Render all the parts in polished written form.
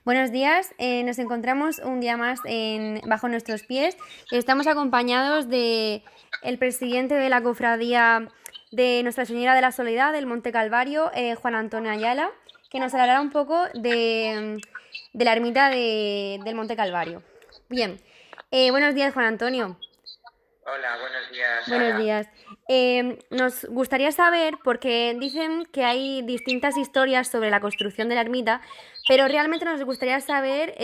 Buenos días, nos encontramos un día más bajo nuestros pies y estamos acompañados de el presidente de la cofradía de Nuestra Señora de la Soledad del Monte Calvario, Juan Antonio Ayala, que nos hablará un poco de la ermita del Monte Calvario. Bien, buenos días, Juan Antonio. Hola, buenos días, Buenos Sara. días. Nos gustaría saber, porque dicen que hay distintas historias sobre la construcción de la ermita, pero realmente nos gustaría saber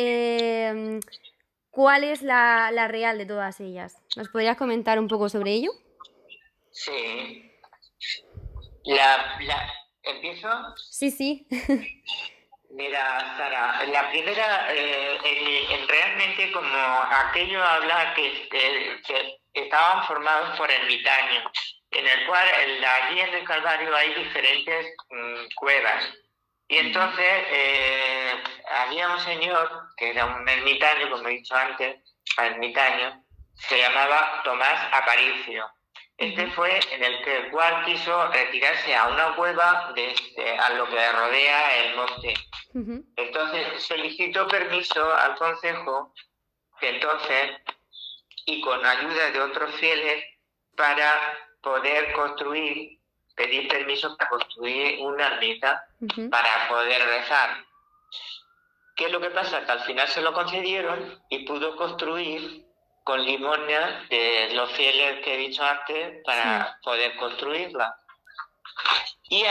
cuál es la real de todas ellas. ¿Nos podrías comentar un poco sobre ello? Sí, ¿empiezo? Sí, sí. Mira, Sara, la primera, realmente como aquello habla que estaban formados por ermitaños, en el cual allí en el Calvario hay diferentes cuevas. Y entonces había un señor que era un ermitaño, como he dicho antes, ermitaño, se llamaba Tomás Aparicio. Este fue en el cual quiso retirarse a una cueva a lo que rodea el monte. Entonces solicitó permiso al concejo, entonces, y con ayuda de otros fieles, para poder pedir permiso para construir una ermita para poder rezar. ¿Qué es lo que pasa? Que al final se lo concedieron y pudo construir con limosna de los fieles que he dicho antes para poder construirla. Y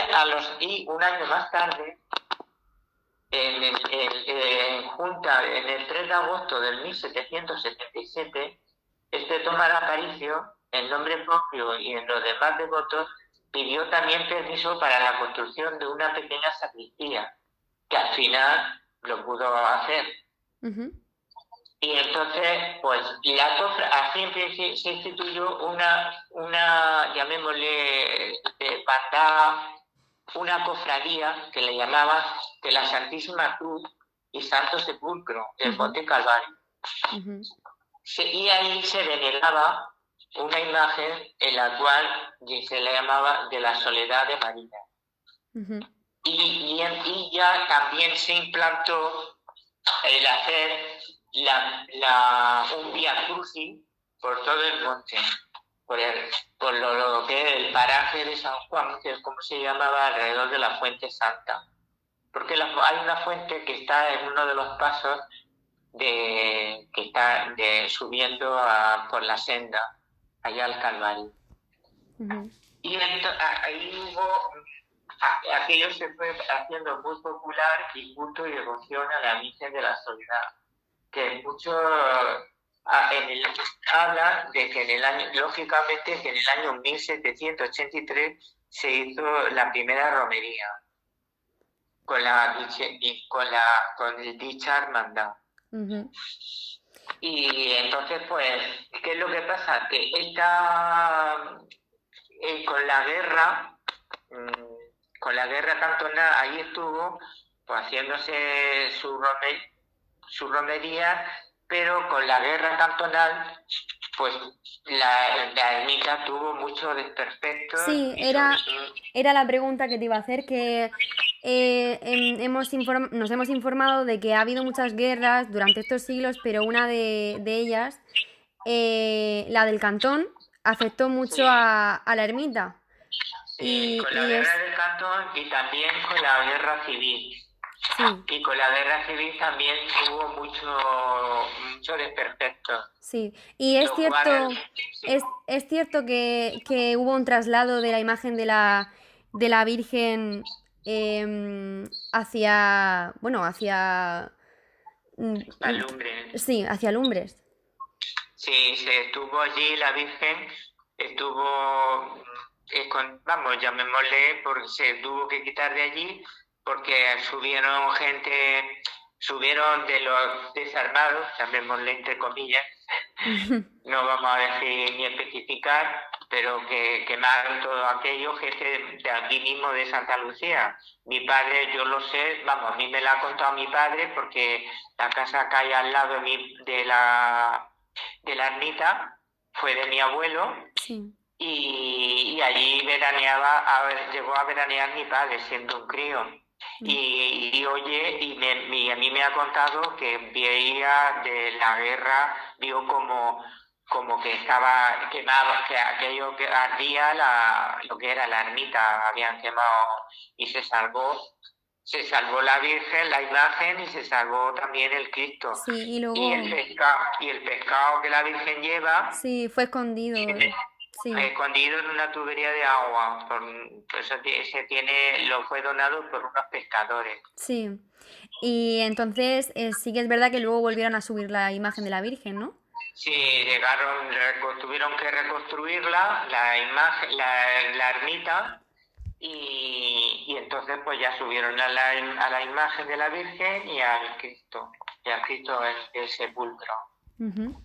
un año más tarde, en el 3 de agosto del 1777, este Tomás Aparicio, en nombre propio y en los demás devotos, pidió también permiso para la construcción de una pequeña sacristía, que al final lo pudo hacer. Y entonces, pues, así se instituyó llamémosle, una cofradía que le llamaba de la Santísima Cruz y Santo Sepulcro, del Monte Calvario. Y ahí se veneraba una imagen en la cual se le llamaba de la Soledad de María. Y ya también se implantó el hacer un vía crucis por todo el monte, por lo que es el paraje de San Juan, que es como se llamaba alrededor de la Fuente Santa. Porque hay una fuente que está en uno de los pasos que está subiendo por la senda, allá al Calvario. Y ahí aquello se fue haciendo muy popular y culto y devoción a la Virgen de la Soledad, que mucho habla de que lógicamente que en el año 1783 se hizo la primera romería con dicha hermandad. Y entonces, pues, ¿qué es lo que pasa? Que con la guerra, con la guerra cantonal, ahí estuvo pues, haciéndose su romería, pero con la guerra cantonal, pues la ermita tuvo muchos desperfectos. Sí, era la pregunta que te iba a hacer, que nos hemos informado de que ha habido muchas guerras durante estos siglos, pero una de ellas, la del Cantón, afectó mucho a la ermita. Sí, con la Y guerra es... del Cantón y también con la guerra civil. Sí, Y con la guerra civil también hubo mucho desperfecto. sí. Y es Los cuales, cierto, sí, es cierto que hubo un traslado de la imagen de la Virgen hacia, bueno, hacia... mm, la lumbre. Sí, hacia Lumbres. Sí, se estuvo allí la Virgen, estuvo, vamos, llamémosle, porque se tuvo que quitar de allí porque subieron de los desarmados, llamémosle entre comillas, no vamos a decir ni especificar, pero que quemaron todo aquello, gente de aquí mismo de Santa Lucía. Mi padre, yo lo sé, vamos, a mí me lo ha contado mi padre porque la casa que hay al lado de la ermita fue de mi abuelo. Sí. Y allí llegó a veranear mi padre siendo un crío. y oye, y a mí me ha contado que veía de la guerra, vio como que estaba quemado, que aquello que ardía lo que era la ermita, habían quemado y se salvó la Virgen, la imagen, y se salvó también el Cristo. Sí, y Y luego, el pescado que la Virgen lleva sí, fue escondido. Sí, escondido en una tubería de agua. Por eso lo fue donado por unos pescadores. sí. Y entonces sí que es verdad que luego volvieron a subir la imagen de la Virgen, ¿no? Sí, tuvieron que reconstruirla, la imagen, la ermita, y entonces pues ya subieron a la imagen de la Virgen y al Cristo el sepulcro. Ujú.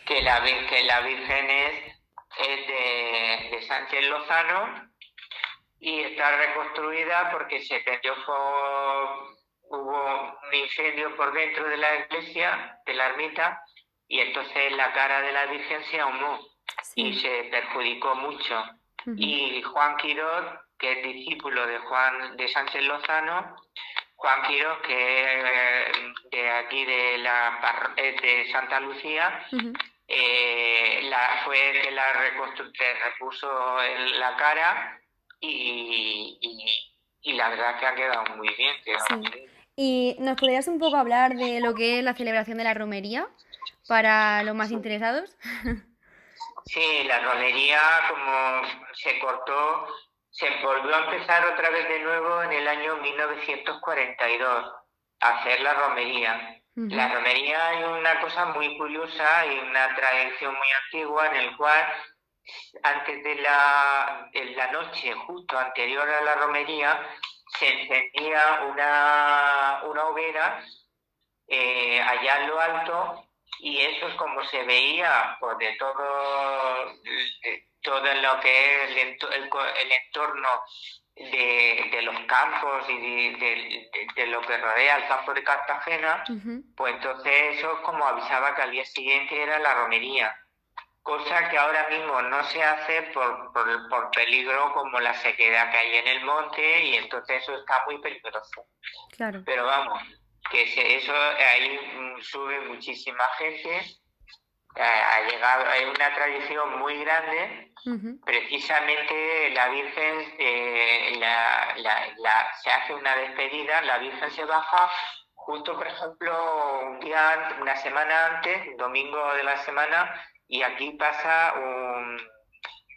Que la Virgen es de Sánchez Lozano y está reconstruida porque hubo un incendio por dentro de la iglesia, de la ermita, y entonces la cara de la Virgen se ahumó y Sí. se perjudicó mucho. Ujú. Y Juan Quirós, que es discípulo de Sánchez Lozano, Juan Quirós, que es de aquí de Santa Lucía, Ujú. fue el que repuso la cara y la verdad que ha quedado muy bien. Sí. ¿Y nos podrías un poco hablar de lo que es la celebración de la romería para los más interesados? Sí, la romería como se cortó, se volvió a empezar otra vez de nuevo en el año 1942 a hacer la romería. La Ujú. romería hay una cosa muy curiosa y una tradición muy antigua en el cual antes en la noche justo anterior a la romería se encendía una hoguera allá en lo alto, y eso es como se veía pues, todo lo que es el entorno de los campos y de lo que rodea el campo de Cartagena. Ujú. Pues entonces eso como avisaba que al día siguiente era la romería, cosa que ahora mismo no se hace por peligro, como la sequedad que hay en el monte, y entonces eso está muy peligroso. Claro. Pero vamos, eso ahí sube muchísima gente, ha llegado, hay una tradición muy grande. Ujú. Precisamente la Virgen, se hace una despedida, la Virgen se baja justo, por ejemplo, una semana antes, domingo de la semana, y aquí pasa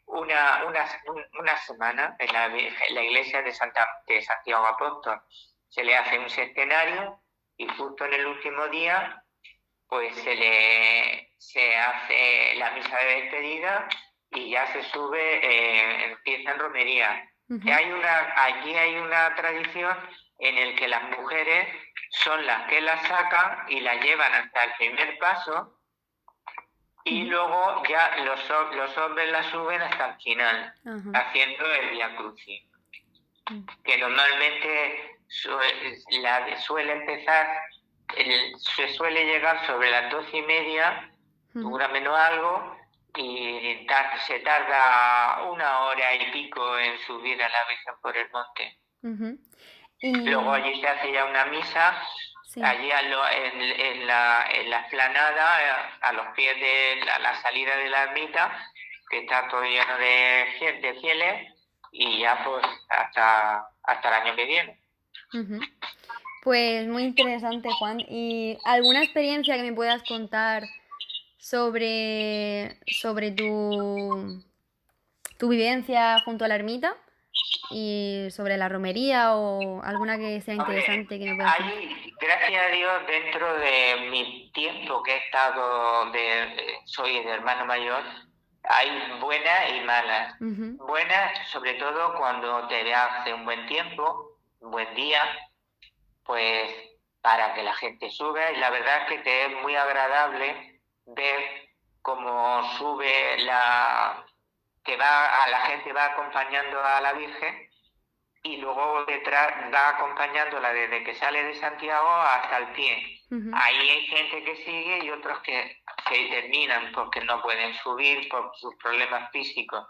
una semana en la iglesia de Santiago Apóstol. Se le hace un centenario y justo en el último día pues se hace la misa de despedida y ya se sube, empieza en romería. Ujú. Allí hay una tradición en el que las mujeres son las que la sacan y la llevan hasta el primer paso, y Ujú. luego ya los hombres la suben hasta el final, Ajá. haciendo el Vía Crucis, Mm. que normalmente suele empezar, se suele llegar sobre las 12:30, Ujú. dura menos algo, y se tarda 1 hora y pico en subir a la Virgen por el monte. Ujú. Luego Y allí se hace ya una misa, sí. allí en la explanada, a los pies de la salida de la ermita, que está todo lleno de fieles, y ya pues hasta el año que viene. Ujú. Pues muy interesante, Juan. ¿Y alguna experiencia que me puedas contar sobre tu vivencia junto a la ermita y sobre la romería o alguna que sea Hombre, interesante que me puedas contar? gracias a Dios, dentro de mi tiempo que he estado, soy de hermano mayor, hay buenas y malas. Ujú. Buenas, sobre todo cuando te hace un buen tiempo, un buen día, pues para que la gente sube, y la verdad es que te es muy agradable ver cómo sube que la gente va acompañando a la Virgen, y luego detrás va acompañándola desde que sale de Santiago hasta el pie. Ujú. Ahí hay gente que sigue y otros que terminan porque no pueden subir por sus problemas físicos.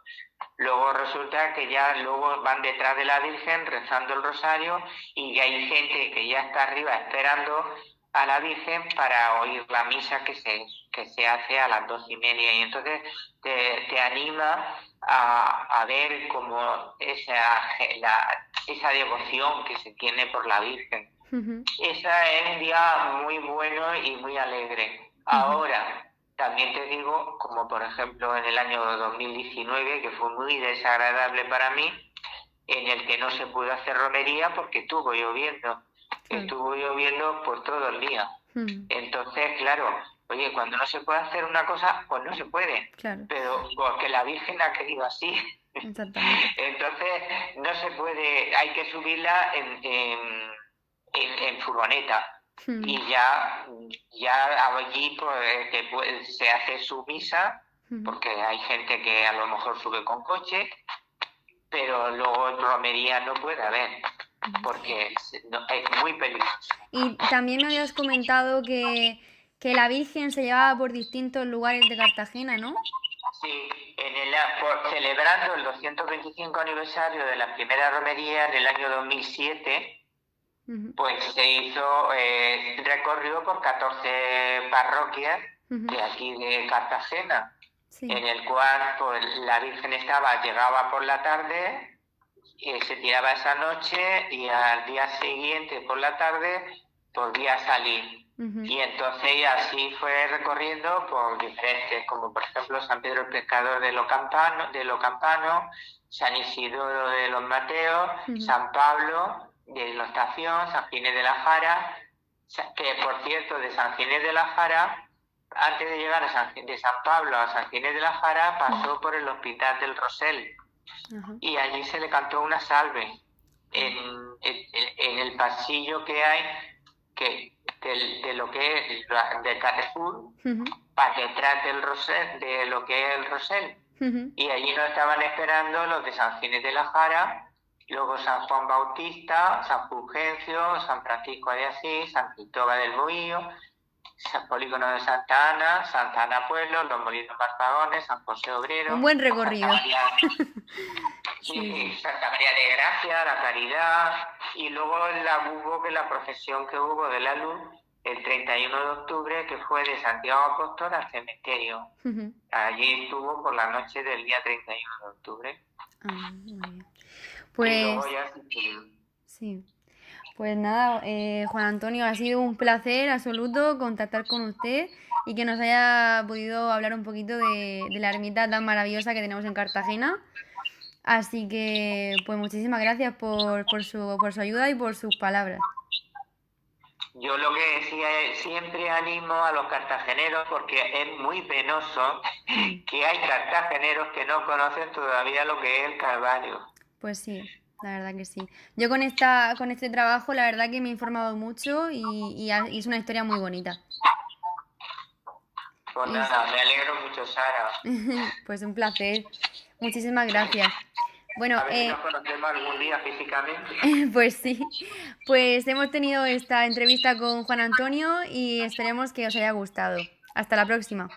Luego resulta que ya luego van detrás de la Virgen rezando el rosario y ya hay gente que ya está arriba esperando a la Virgen para oír la misa que se hace a las 2:30. Y entonces te anima a ver como esa devoción que se tiene por la Virgen. Ujú. Esa es un día muy bueno y muy alegre. Ahora, también te digo, como por ejemplo en el año 2019, que fue muy desagradable para mí, en el que no se pudo hacer romería porque estuvo lloviendo. Claro. Estuvo lloviendo por todo el día. Ujú. Entonces, claro, oye, cuando no se puede hacer una cosa, pues no se puede. Claro, Pero porque la Virgen ha querido así. exactamente. Entonces, no se puede, hay que subirla en furgoneta. Ujú. Y ya allí pues, se hace su misa, Ujú. porque hay gente que a lo mejor sube con coche, pero luego romería no puede haber, porque es muy peligroso. Y también me habías comentado que la Virgen se llevaba por distintos lugares de Cartagena, ¿no? Sí, celebrando el 225 aniversario de la primera romería en el año 2007, Ujú. pues se hizo recorrido por 14 parroquias Ujú. de aquí de Cartagena, Sí. en el cual pues, la Virgen llegaba por la tarde, se tiraba esa noche y al día siguiente por la tarde volvía a salir. Ujú. Y entonces así fue recorriendo por diferentes, como por ejemplo San Pedro el Pescador de Lo Campano, San Isidoro de los Mateos, Ujú. San Pablo de la Estación, San Ginés de la Jara, que por cierto de San Ginés de la Jara, antes de llegar de San Pablo a San Ginés de la Jara, pasó por el Hospital del Rosell Ajá. y allí se le cantó una salve en el pasillo que hay de lo que es de Carrefour, Ujú. para detrás del Rosell, de lo que es el Rosell. Ujú. Y allí nos estaban esperando los de San Ginés de la Jara, luego San Juan Bautista, San Fulgencio, San Francisco de Asís, San Cristóbal del Bohío, San Polígono de Santa Ana Pueblo, Los Molinos Marfagones, San José Obrero, Un buen recorrido. Sí, Santa María de Gracia, la Caridad, y luego la procesión que hubo de la luz el 31 de octubre, que fue de Santiago Apóstol al cementerio. Ujú. Allí estuvo por la noche del día 31 de octubre. Ah, muy bien. Y Pues luego ya sí. Pues nada, Juan Antonio, ha sido un placer absoluto contactar con usted y que nos haya podido hablar un poquito de la ermita tan maravillosa que tenemos en Cartagena. Así que, pues muchísimas gracias por su ayuda y por sus palabras. Yo lo que decía es, siempre animo a los cartageneros porque es muy penoso que hay cartageneros que no conocen todavía lo que es el Calvario. Pues sí, la verdad que sí. Yo con este trabajo, la verdad que me he informado mucho y es una historia muy bonita. Pues Y nada, me alegro mucho, Sara. pues un placer. Muchísimas gracias. Bueno, A ver si nos conocemos algún día físicamente. pues sí. Pues hemos tenido esta entrevista con Juan Antonio y esperemos que os haya gustado. Hasta la próxima.